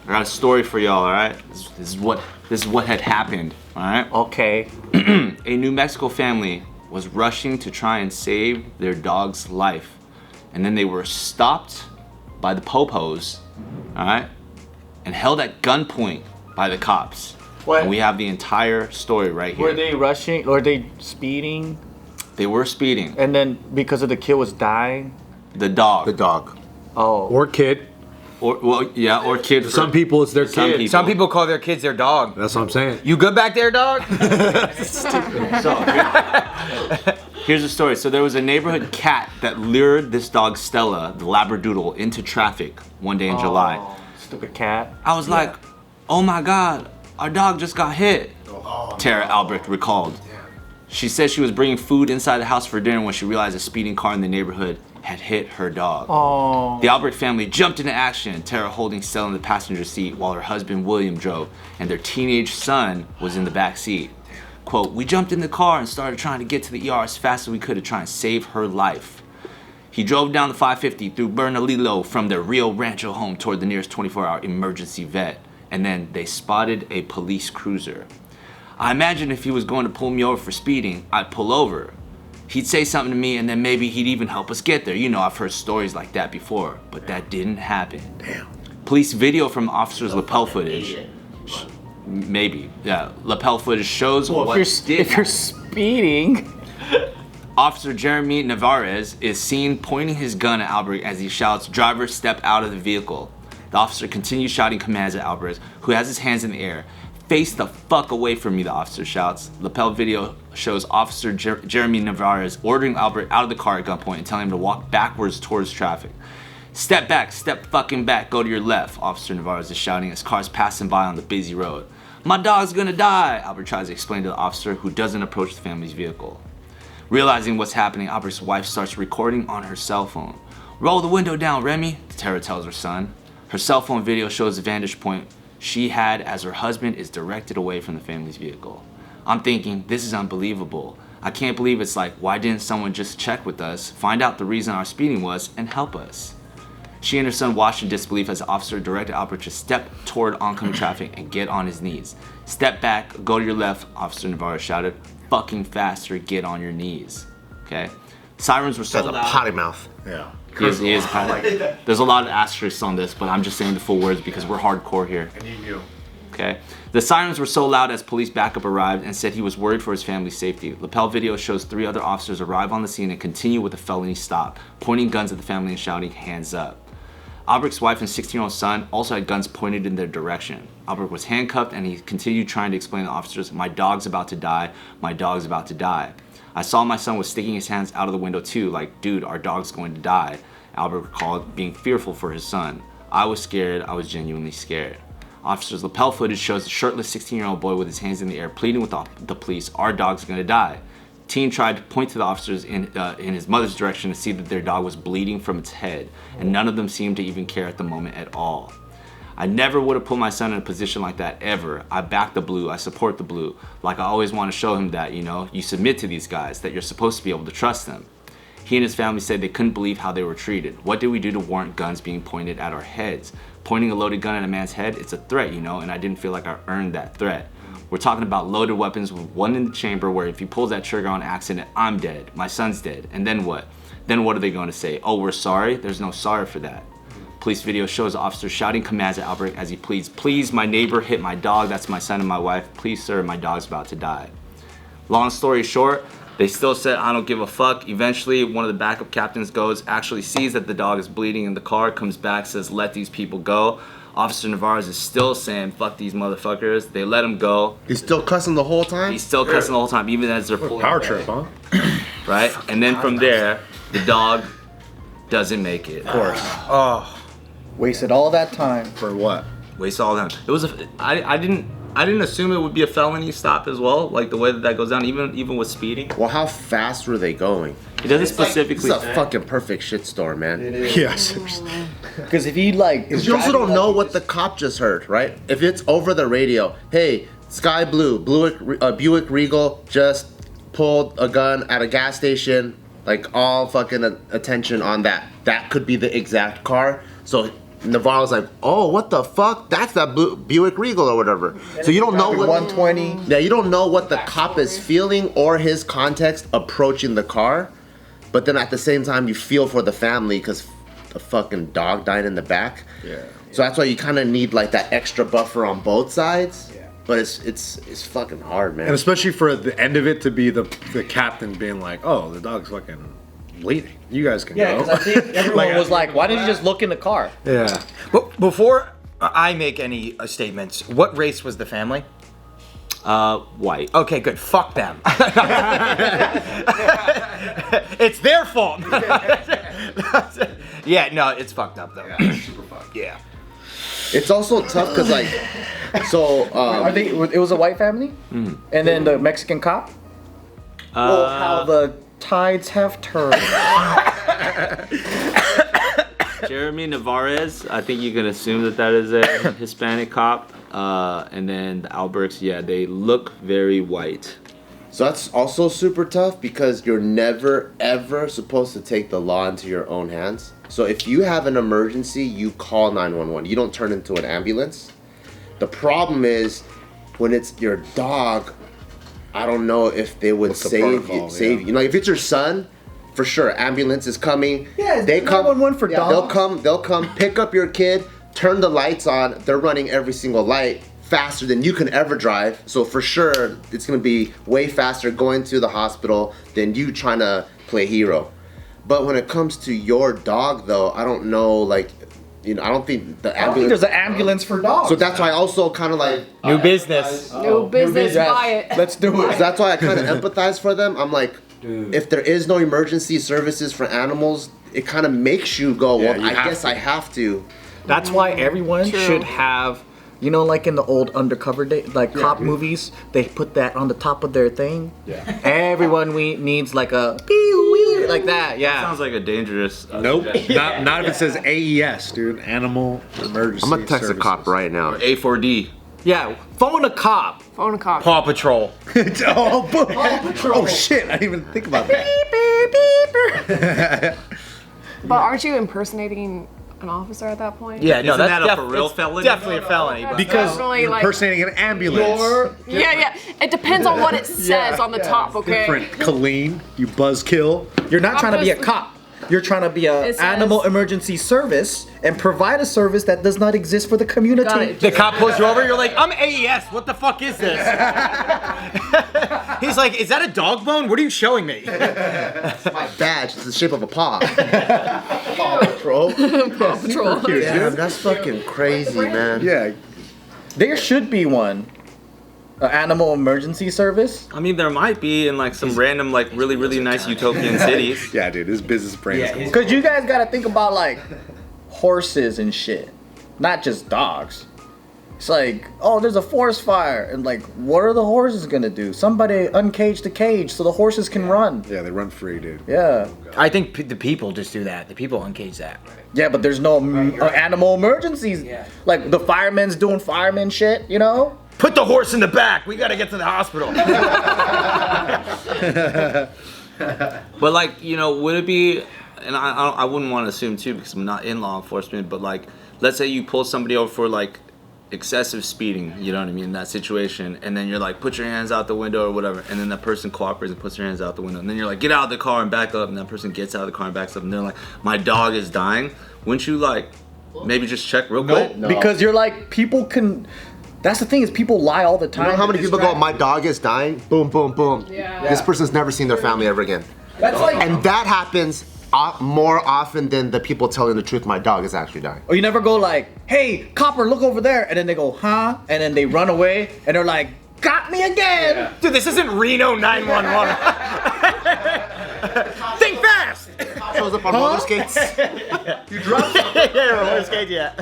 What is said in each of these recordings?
got a story for y'all, all right? This is what had happened, all right? Okay. A New Mexico family was rushing to try and save their dog's life, and then they were stopped by the popos, all right, and held at gunpoint by the cops. What? And we have the entire story right here. Were they rushing? Or were they speeding? They were speeding. And then because of the kid was dying? The dog. The dog. Oh. Or kid. Or kid. For Some people, it's their kid. Some people call their kids their dog. That's what I'm saying. You good back there, dog? So, here's the story. So there was a neighborhood cat that lured this dog Stella, the Labradoodle, into traffic one day in July. Stupid cat. I was like, oh my God, our dog just got hit. Tara Albrecht recalled. She said she was bringing food inside the house for dinner when she realized a speeding car in the neighborhood had hit her dog. Oh. The Albrecht family jumped into action, Tara holding Stella in the passenger seat while her husband William drove, and their teenage son was in the back seat. Quote, we jumped in the car and started trying to get to the ER as fast as we could to try and save her life. He drove down the 550 through Bernalillo from their Rio Rancho home toward the nearest 24-hour emergency vet, and then they spotted a police cruiser. I imagine if he was going to pull me over for speeding, I'd pull over. He'd say something to me and then maybe he'd even help us get there. You know, I've heard stories like that before, but that didn't happen. Damn. Police video from officers' lapel footage. Maybe, yeah. Lapel footage shows Well, what if you're speeding. Officer Jeremy Navarez is seen pointing his gun at Albrecht as he shouts, driver, step out of the vehicle. The officer continues shouting commands at Albrecht, who has his hands in the air. Face the fuck away from me, the officer shouts. Lapel video shows Officer Jeremy Navarez ordering Albrecht out of the car at gunpoint and telling him to walk backwards towards traffic. Step back, step fucking back, go to your left, Officer Navarez is shouting as cars pass him by on the busy road. My dog's gonna die, Albrecht tries to explain to the officer, who doesn't approach the family's vehicle. Realizing what's happening, Albrecht's wife starts recording on her cell phone. Roll the window down, Remy, Tara tells her son. Her cell phone video shows the vantage point she had as her husband is directed away from the family's vehicle. I'm thinking, this is unbelievable. I can't believe it's like, why didn't someone just check with us, find out the reason our speeding was, and help us? She and her son watched in disbelief as the officer directed Albrecht to step toward oncoming traffic and get on his knees. Step back, go to your left, Officer Navarro shouted. Fucking faster, get on your knees. Okay? Sirens were so That's a loud. potty mouth. Yeah. He is there's a lot of asterisks on this, but I'm just saying the full words because we're hardcore here. I need you. Okay. The sirens were so loud as police backup arrived and said he was worried for his family's safety. Lapel video shows 3 other officers arrive on the scene and continue with a felony stop, pointing guns at the family and shouting, hands up. Albrecht's wife and 16-year-old son also had guns pointed in their direction. Albrecht was handcuffed and he continued trying to explain to the officers, my dog's about to die, my dog's about to die. I saw my son was sticking his hands out of the window too, like, dude, our dog's going to die. Albrecht recalled being fearful for his son. I was scared, I was genuinely scared. Officers' lapel footage shows the shirtless 16-year-old boy with his hands in the air pleading with the police, our dog's gonna die. Teen tried to point to the officers in his mother's direction to see that their dog was bleeding from its head, and none of them seemed to even care at the moment at all. I never would have put my son in a position like that ever. I back the blue, I support the blue. Like I always want to show him that, you know, you submit to these guys, that you're supposed to be able to trust them. He and his family said they couldn't believe how they were treated. What did we do to warrant guns being pointed at our heads? Pointing a loaded gun at a man's head, it's a threat, you know, and I didn't feel like I earned that threat. We're talking about loaded weapons with one in the chamber where if he pulls that trigger on accident, I'm dead, my son's dead, and then what? Then what are they going to say? Oh, we're sorry? There's no sorry for that. Police video shows the officer shouting commands at Albrecht as he pleads, please, my neighbor hit my dog, that's my son and my wife, please sir, my dog's about to die. Long story short, they still said, I don't give a fuck. Eventually, one of the backup captains goes, actually sees that the dog is bleeding in the car, comes back, says, let these people go. Officer Navarez is still saying, fuck these motherfuckers. They let him go. He's still cussing the whole time? He's still cussing the whole time, even as they're pulling Power away. trip, huh? Right? And then from there, the dog doesn't make it. Of course. Oh. Wasted all that time. For what? Waste all that. It was I didn't assume it would be a felony stop as well, like the way that goes down, even with speeding. Well, how fast were they going? It doesn't specifically. This is a fucking perfect shitstorm, man. It is. Yes. Because if he like, Because you also don't know what the cop just heard, right? If it's over the radio, hey, Sky Blue, Buick Regal just pulled a gun at a gas station, like all fucking attention on that. That could be the exact car. So Navarro's like, oh, what the fuck? That's that Buick Regal or whatever. So you don't know what 120. Yeah, you don't know what the cop is feeling or his context approaching the car. But then at the same time, you feel for the family because the fucking dog died in the back. Yeah. So that's why you kind of need like that extra buffer on both sides. Yeah. But it's fucking hard, man. And especially for the end of it to be the captain being like, oh, the dog's fucking bleeding. You guys can Yeah, go. because I think everyone was like, why didn't you just look in the car? Yeah. But before I make any statements, what race was the family? White. Okay, good. Fuck them. It's their fault. Yeah, no, it's fucked up though. Yeah, super fucked. Yeah. It's also tough because like, so Are they? It was a white family, and then the Mexican cop. Oh, how the tides have turned. Jeremy Navarez, I think you can assume that is a Hispanic cop. And then the Alberts, yeah, they look very white. So that's also super tough because you're never ever supposed to take the law into your own hands. So if you have an emergency, you call 911. You don't turn into an ambulance. The problem is when it's your dog, I don't know if they would save you. You know, if it's your son, for sure, ambulance is coming. Yeah, they come 911 for dogs. They'll come pick up your kid, turn the lights on. They're running every single light faster than you can ever drive. So for sure, it's gonna be way faster going to the hospital than you trying to play hero. But when it comes to your dog, though, I don't know, like, you know, I don't think the I don't think ambulance. there's an ambulance for dogs. So that's why I also kind of like. New business. New business, buy it. Let's do it. So that's why I kind of empathize for them. I'm like, if there is no emergency services for animals, it kind of makes you go, well, I guess I have to. That's why everyone True. should have, you know, like in the old undercover cop movies, they put that on the top of their thing. Yeah. Everyone needs like a pew like that. Yeah. Sounds like a dangerous. Nope. Not if it says AES, dude. Animal Emergency I'm gonna text a Services. cop right now. A4D. Yeah. Phone a cop. Phone a cop. Paw Patrol. Oh shit! I didn't even think about that. But aren't you impersonating an officer at that point? Yeah, no, Isn't that's that a for real it's felony? Definitely a felony. But Because Definitely, like- impersonating an ambulance. Yeah. It depends on what it says on the top, okay? Different. Kalyne, you buzzkill. You're not trying to be a cop. You're trying to be a It says- animal emergency service and provide a service that does not exist for the community. Got it. the cop pulls you over, you're like, I'm AES, what the fuck is this? He's like, is that a dog bone? What are you showing me? My badge, it's the shape of a paw. Paw Patrol. Paw Patrol. Damn, that's fucking crazy, man. Yeah. There should be one. An animal emergency service. I mean, there might be in like some random, like really, really nice utopian cities. Yeah, dude. His business brain is going. Because you guys gotta think about like horses and shit, not just dogs. It's like, oh, there's a forest fire, and like, what are the horses gonna do? Somebody uncage the cage so the horses can run. Yeah, they run free, dude. Yeah. I think the people just do that. The people uncage that. Yeah, but there's no animal emergencies. Like the firemen's doing fireman shit, you know? Put the horse in the back. We gotta get to the hospital. But like, you know, would it be? And I wouldn't want to assume too because I'm not in law enforcement. But like, let's say you pull somebody over for like excessive speeding. You know what I mean? In that situation, and then you're like, put your hands out the window or whatever, and then that person cooperates and puts their hands out the window, and then you're like, get out of the car and back up, and that person gets out of the car and backs up, and they're like, my dog is dying. Wouldn't you like maybe just check real quick? No. Because you're like, people can. That's the thing is people lie all the time. You know how many people go, my dog is dying? Boom, boom, boom. Yeah. This person's never seen their family ever again. That's like, And that happens more often than the people telling the truth, my dog is actually dying. or you never go like, hey, copper, look over there, and then they go, huh? And then they run away, and they're like, got me again. Dude, this isn't Reno 911. Think fast. Shows up on roller skates. Yeah, roller skate, yeah.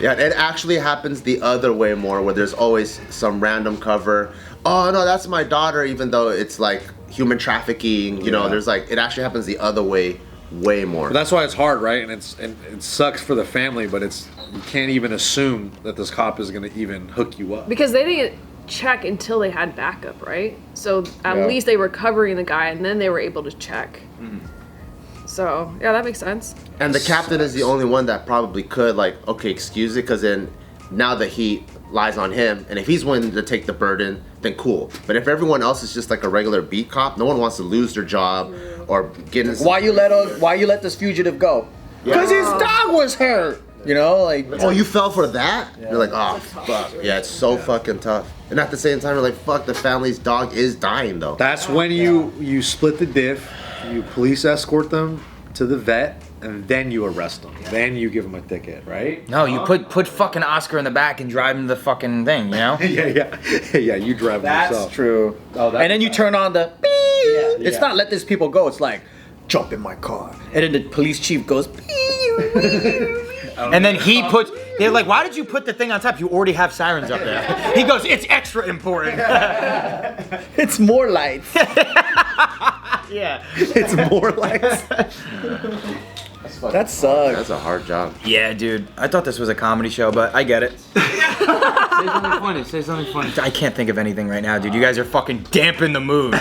Yeah, it actually happens the other way more, where there's always some random cover. Oh no, that's my daughter, even though it's like human trafficking. You know, there's like it actually happens the other way, way more. But that's why it's hard, right? And it sucks for the family, but you can't even assume that this cop is gonna even hook you up. Because they didn't check until they had backup, right? So at least they were covering the guy, and then they were able to check. So yeah, that makes sense. And the captain is the only one that probably could, like, okay, excuse it, because then now the heat lies on him, and if he's willing to take the burden, then cool. But if everyone else is just like a regular beat cop, no one wants to lose their job or get in. Why you let this fugitive go? Because his dog was hurt. You know, like. Oh, you fell for that? Yeah. You're like, oh fuck. Yeah, it's so fucking tough. And at the same time, you're like, fuck, the family's dog is dying though. That's when you split the diff, you police escort them to the vet, and then you arrest them. Then you give them a ticket, right? No, you put fucking Oscar in the back and drive him to the fucking thing, you know? yeah, you drive them That's yourself. true. Oh, and then you turn on the beep. It's not let these people go. It's like, jump in my car. And then the police chief goes, beep. And then they're like, why did you put the thing on top? You already have sirens up there. He goes, it's extra important. It's more lights. Yeah. It's more lights. That sucks. That's a hard job. Yeah, dude. I thought this was a comedy show, but I get it. Say something funny. Say something funny. I can't think of anything right now, dude. You guys are fucking damping the mood.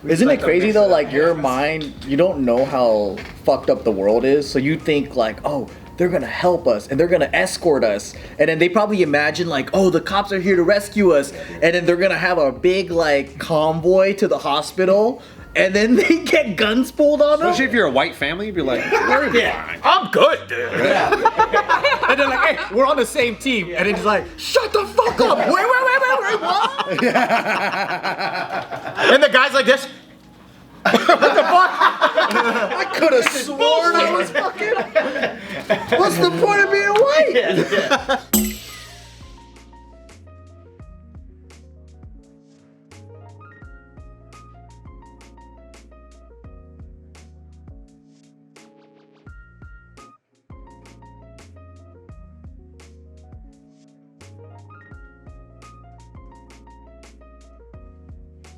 Isn't it crazy though? Like your mind, you don't know how fucked up the world is, so you think like, oh, they're gonna help us and they're gonna escort us, and then they probably imagine like, oh, the cops are here to rescue us, and then they're gonna have a big like convoy to the hospital, and then they get guns pulled on them. Especially if you're a white family, you'd be like, Yeah, I'm good, dude. And they're like, hey, we're on the same team, and it's like, shut the fuck up! Wait, what? And the guy's like this. What the fuck? I could have sworn I was fucking. What's the point of being white?